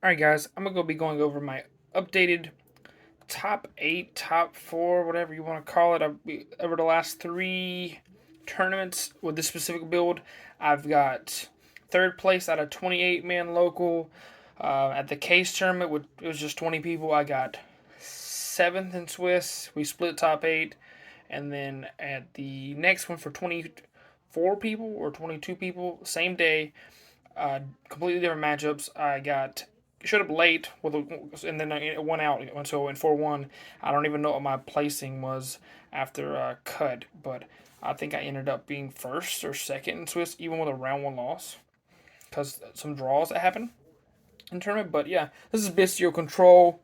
Alright guys, I'm going to be going over my updated top 8, top 4, whatever you want to call it. Over the last 3 tournaments with this specific build, I've got 3rd place out of 28-man local. At the case tournament, it was just 20 people, I got 7th in Swiss. We split top 8. And then at the next one for 24 people or 22 people, same day, completely different matchups. I got showed up late and then it went out. So in 4-1, I don't even know what my placing was after cut, but I think I ended up being first or second in Swiss, even with a round 1 loss, because some draws that happened in tournament. But yeah, this is Bystial control.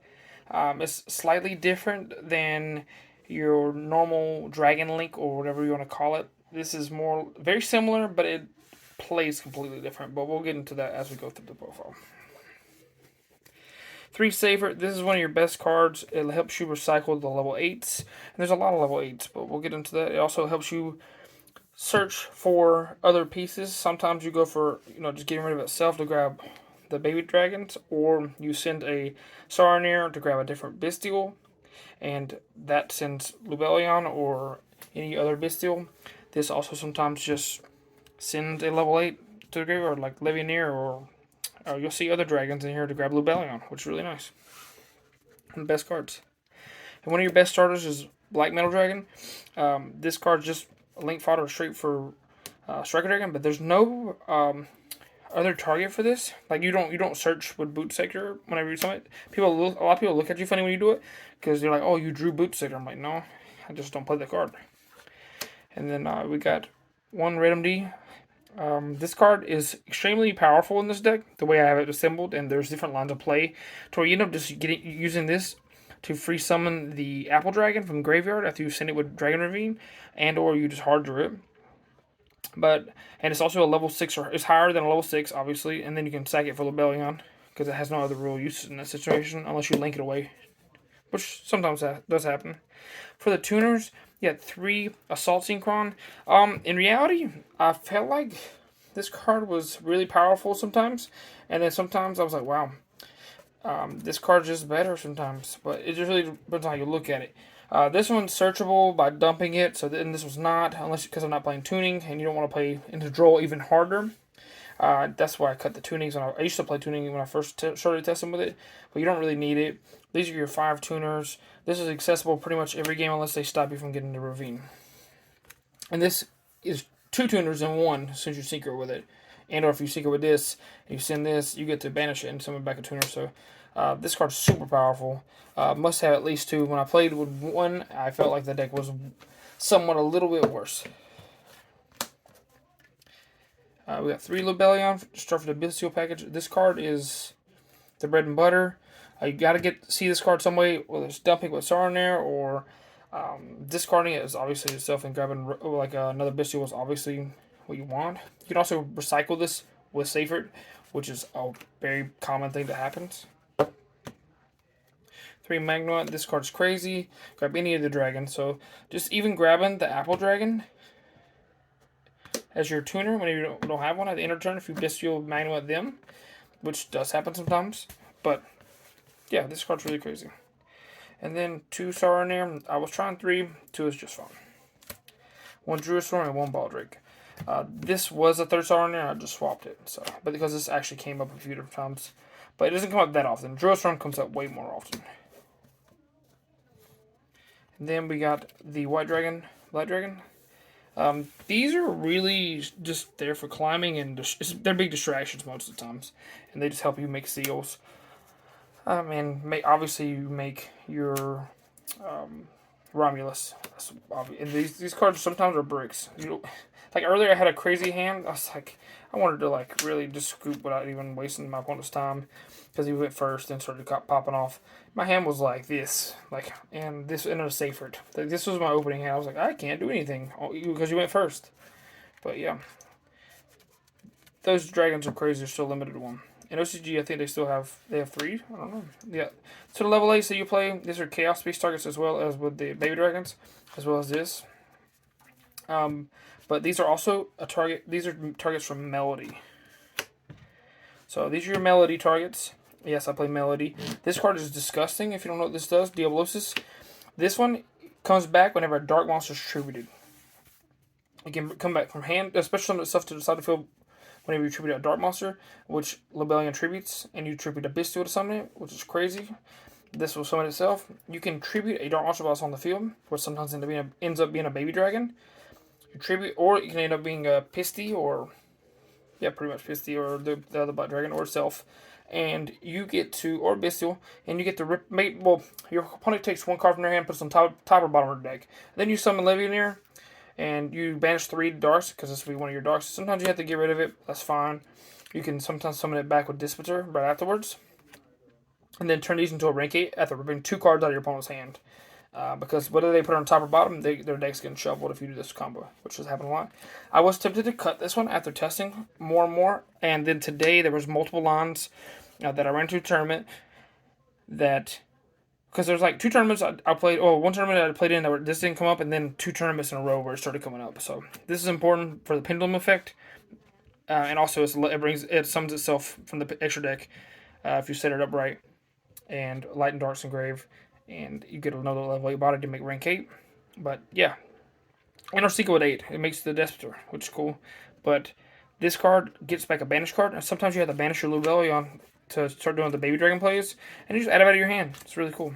It's slightly different than your normal Dragon Link or whatever you want to call it. This is more very similar, but it plays completely different. But we'll get into that as we go through the profile. 3 Saver, this is one of your best cards. It helps you recycle the level 8s. And there's a lot of level 8s, but we'll get into that. It also helps you search for other pieces. Sometimes you go for, just getting rid of itself to grab the baby dragons, or you send a Saronir to grab a different Bystial, and that sends Lubellion or any other Bystial. This also sometimes just sends a level 8 to the graveyard, like Levianeer, or you'll see other dragons in here to grab Lubellion, which is really nice. And best cards. And one of your best starters is Black Metal Dragon. This card's just a link fodder straight for Striker Dragon, but there's no other target for this. Like you don't search with Boot Sector whenever you summon it. A lot of people look at you funny when you do it because they're like, "Oh, you drew Boot Sector." I'm like, "No, I just don't play the card." And then we got one Random D. This card is extremely powerful in this deck, the way I have it assembled, and there's different lines of play to where you end up just using this to free summon the Apple Dragon from graveyard after you send it with Dragon Ravine, and or you just hard draw it. And it's also a level 6, or it's higher than a level 6, obviously, and then you can sack it for Lubellion, because it has no other real use in that situation, unless you link it away, which sometimes does happen. For the tuners, you had 3 Assault Synchron. In reality, I felt like this card was really powerful sometimes, and then sometimes I was like, wow, this card's just better sometimes, but it just really depends on how you look at it. This one's searchable by dumping it, so then this was not, unless because I'm not playing tuning, and you don't want to play into draw even harder. That's why I cut the tunings. I used to play tuning when I first started testing with it, but you don't really need it. These are your 5 tuners. This is accessible pretty much every game unless they stop you from getting the Ravine. And this is 2 tuners in 1 since you secret with it. And or if you secret with this, and you send this, you get to banish it and summon back a tuner. So this card's super powerful. Must have at least 2. When I played with 1, I felt like the deck was somewhat a little bit worse. We got 3 Lubellion, start for the Bystial package. This card is the bread and butter. You got to see this card some way, whether it's dumping with Saronir or discarding it is obviously yourself, and grabbing like another Bystial is obviously what you want. You can also recycle this with Safert, which is a very common thing that happens. 3 Magma, this card's crazy. Grab any of the dragons. So just even grabbing the Apple Dragon as your tuner when you don't have one at the end of turn if you Bystial Magma at them, which does happen sometimes. But yeah, this card's really crazy. And then 2 Saronir. I was trying 3. 2 is just fine. 1 Druistorm and 1 Baldrake. This was a 3rd Saronir. I just swapped it. But because this actually came up a few different times. But it doesn't come up that often. Druistorm comes up way more often. And then we got the White Dragon, Black Dragon. These are really just there for climbing, and they're big distractions most of the times. And they just help you make seals. And obviously you make your Romulus. And these cards sometimes are bricks. Like earlier I had a crazy hand. I was like, I wanted to like really just scoop without even wasting my opponent's time, because he went first and started popping off. My hand was like this, and this ended a Safert. This was my opening hand. I was like, I can't do anything because you went first. But yeah, those dragons are crazy. They're still limited to 1. In OCG, I think they have 3. I don't know. Yeah. So the level 8 that you play, these are Chaos Beast targets as well as with the Baby Dragons, as well as this. But these are also a target. These are targets from Melody. So these are your Melody targets. Yes, I play Melody. This card is disgusting. If you don't know what this does, Diablosis. This one comes back whenever a dark monster is tributed. It can come back from hand, especially on stuff to the side of the field whenever you tribute a dark monster, which Libellion tributes, and you tribute a Bystial to summon it, which is crazy. This will summon itself. You can tribute a dark monster while it's on the field, which sometimes ends up being a baby dragon. You tribute, or it can end up being a Pisty, or yeah, pretty much Pisty, or the other Black Dragon, or itself. And you get to, or Bystial, and you get to your opponent takes one card from their hand, puts it on top or bottom of their deck. Then you summon Legionnaire, and you banish 3 darks, because this will be one of your darks. Sometimes you have to get rid of it, that's fine. You can sometimes summon it back with Dispeter right afterwards. And then turn these into a rank 8 after ripping 2 cards out of your opponent's hand. Because whether they put it on top or bottom, their deck's getting shuffled if you do this combo, which has happened a lot. I was tempted to cut this one after testing more and more, and then today there was multiple lines that I ran to a tournament that, because there's like 2 tournaments I played, one tournament I played in that this didn't come up, and then 2 tournaments in a row where it started coming up. So this is important for the pendulum effect, and also it summons itself from the extra deck if you set it up right, and Light and Dark's Engrave. And you get another level 8 body to make rank 8. But yeah. And our Sequel with 8. It makes the Despoter, which is cool. But this card gets back a banish card. And sometimes you have to banish your Lubellion to start doing the baby dragon plays. And you just add it out of your hand. It's really cool.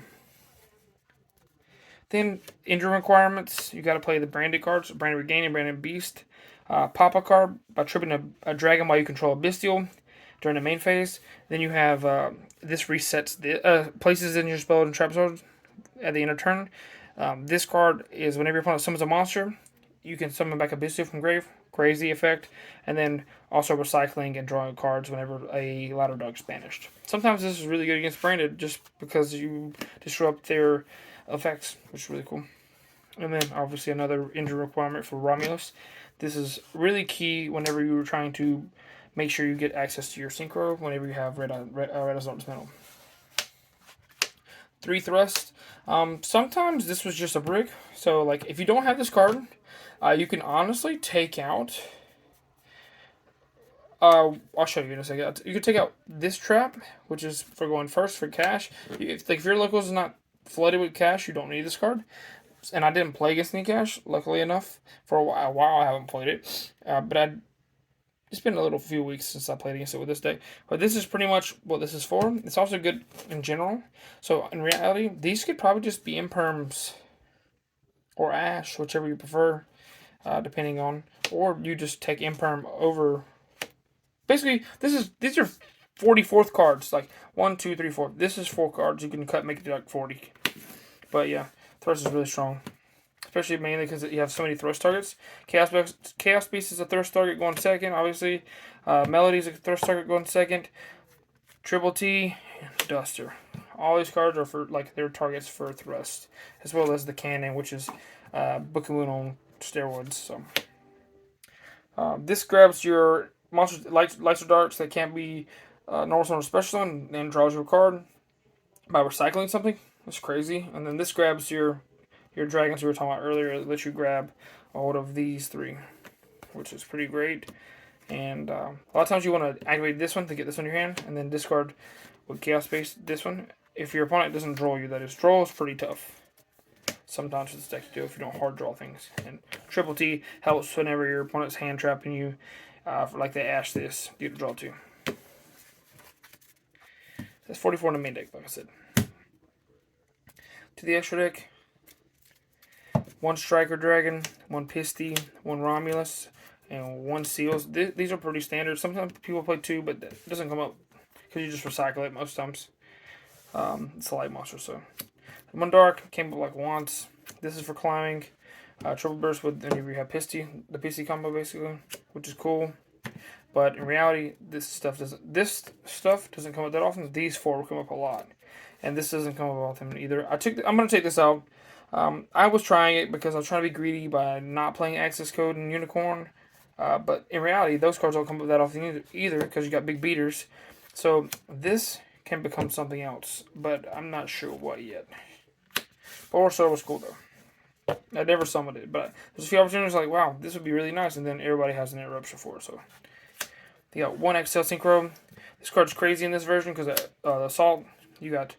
Then injury requirements. You got to play the branded cards. Branded Regain and Branded Beast. Pop a card by tripping a dragon while you control a Bystial during the main phase. Then you have this resets the places in your spell and trap zone at the end of turn. This card is whenever your opponent summons a monster, you can summon back a Bystial from grave. Crazy effect. And then also recycling and drawing cards whenever a Ladder Dog is banished. Sometimes this is really good against branded just because you disrupt their effects, which is really cool. And then obviously another injury requirement for Romulus. This is really key whenever you're trying to make sure you get access to your synchro whenever you have Red Assault's Metal. 3 thrust. Sometimes this was just a brick. So like if you don't have this card, you can honestly take out. I'll show you in a second. You can take out this trap, which is for going first for cash. If your locals is not flooded with cash, you don't need this card. And I didn't play against any cash, luckily enough. For a while I haven't played it, but it's been a few weeks since I played against it with this deck. But this is pretty much what this is for. It's also good in general. So in reality, these could probably just be Imperms or Ash, whichever you prefer, depending on. Or you just take Imperm over. Basically, these are 44th cards. Like 1, 2, 3, 4. This is 4 cards. You can make it like 40. But yeah, Thrust is really strong. Especially mainly because you have so many thrust targets. Chaos Beast is a thrust target going second, obviously. Melody is a thrust target going second. Triple T, Duster. All these cards are for their targets for thrust, as well as the cannon, which is Book of Moon on steroids. So this grabs your monsters, lights or darks that can't be normal or special, and draws you a card by recycling something. That's crazy. And then this grabs your dragons we were talking about earlier. That lets you grab a hold of these 3, which is pretty great. And a lot of times you want to activate this one to get this on your hand, and then discard with Chaos Space this one. If your opponent doesn't draw you, that is. Draw is pretty tough. Sometimes with this deck to do if you don't hard draw things. And Triple T helps whenever your opponent's hand trapping you, for like they Ash this, you to draw 2. That's 44 in the main deck, like I said. To the extra deck, 1 Striker Dragon, 1 Pisty, 1 Romulus, and 1 Seals. These are pretty standard. Sometimes people play 2, but it doesn't come up because you just recycle it most times. It's a light monster, so. 1 Dark came up like once. This is for climbing. Triple Burst with whenever you have Pisty, the Pisty combo basically, which is cool. But in reality, this stuff doesn't come up that often. These 4 will come up a lot, and this doesn't come up often either. I'm gonna take this out. I was trying it because I was trying to be greedy by not playing Access Code and Unicorn. But in reality, those cards don't come up that often either because you got big beaters. So this can become something else, but I'm not sure what yet. Bulbasaur was cool though. I never summoned it, but there's a few opportunities like, wow, this would be really nice, and then everybody has an interruption for it. So you got 1 XL Synchro. This card's crazy in this version because Assault, you got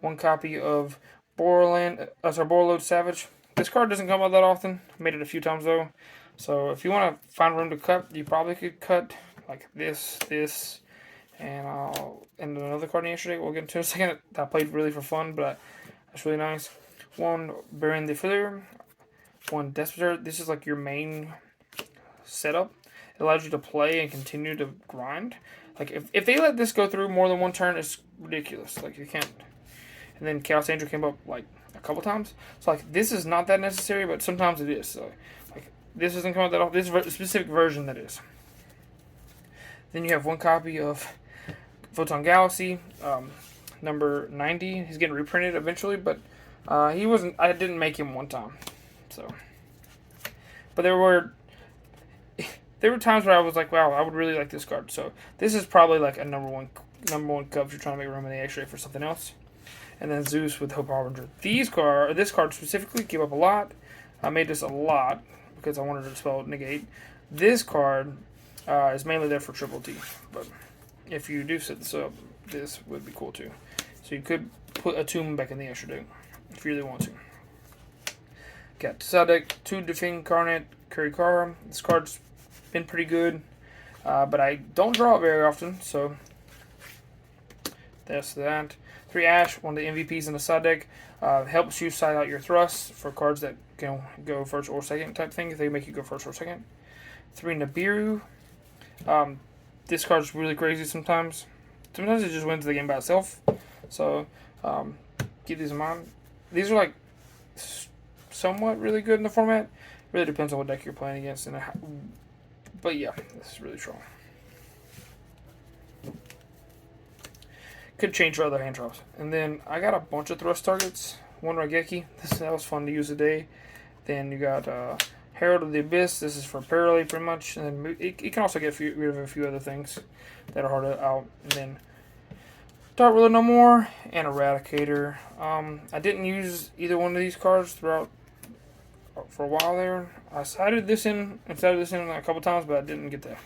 one copy of Borderload Savage. This card doesn't come out that often. Made it a few times though. So if you want to find room to cut, you probably could cut like this, and another card yesterday. We'll get into in a second. I played really for fun, but that's really nice. One Baron the Filler, one Desperate. This is like your main setup. It allows you to play and continue to grind. Like if they let this go through more than one turn, it's ridiculous. Like you can't. And then Chaos Angel came up like a couple times. So like this is not that necessary, but sometimes it is. So like this doesn't come out that often. This specific version that is. Then you have one copy of Photon Galaxy, number 90. He's getting reprinted eventually, but he wasn't. I didn't make him one time, so. But there were times where I was like, wow, I would really like this card. So this is probably like a number one cup if you're trying to make room in the X-ray for something else. And then Zeus with Hope Harbinger. This card specifically came up a lot. I made this a lot because I wanted to spell negate. This card is mainly there for Triple T, but if you do set this up, this would be cool too. So you could put a Tomb back in the extra deck if you really want to. Got side deck 2 Defend Carnet Kurikara. This card's been pretty good, but I don't draw it very often, so that's that. 3 Ash, one of the MVPs in the side deck, helps you side out your thrusts for cards that can go first or second type thing, if they make you go first or second. 3 Nibiru. This card's really crazy sometimes. Sometimes it just wins the game by itself, so keep these in mind. These are like somewhat really good in the format. Really depends on what deck you're playing against, but yeah, this is really strong. Could change for other hand drops. And then I got a bunch of thrust targets. One Raigeki. That was fun to use today. Then you got Herald of the Abyss. This is for Parallel pretty much. And then you can also get rid of a few other things that are hard out. And then Dark Ruler No More and Eradicator. I didn't use either one of these cards for a while there. I sided this in a couple times, but I didn't get to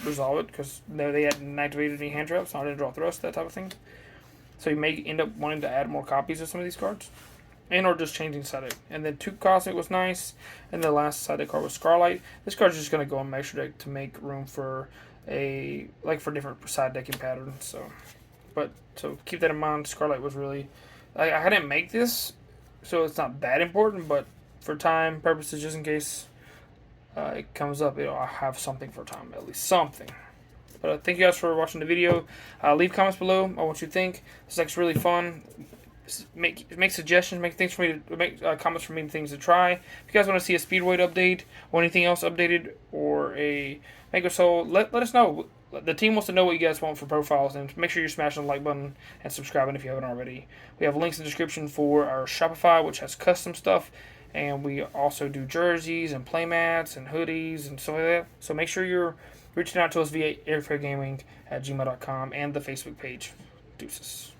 resolve it because they hadn't activated any hand traps, so I didn't draw thrust, that type of thing. So you may end up wanting to add more copies of some of these cards, and or just changing side deck. And then 2 Cosmic was nice, and the last side deck card was Scarlight. This card's just gonna go on Maestro deck to make room for for different side decking patterns. So keep that in mind. Scarlight was really, I didn't make this, so it's not that important, but for time purposes, just in case it comes up, I'll have something for time, at least something. But thank you guys for watching the video. Leave comments below on what you think. This deck's really fun. Make suggestions, make things for me to make comments for me, things to try. If you guys want to see a speed weight update or anything else updated, or a Mega Soul, let us know. The team wants to know what you guys want for profiles, and make sure you're smashing the like button and subscribing if you haven't already. We have links in the description for our Shopify, which has custom stuff. And we also do jerseys and playmats and hoodies and stuff like that. So make sure you're reaching out to us via airfaregaming@gmail.com and the Facebook page. Deuces.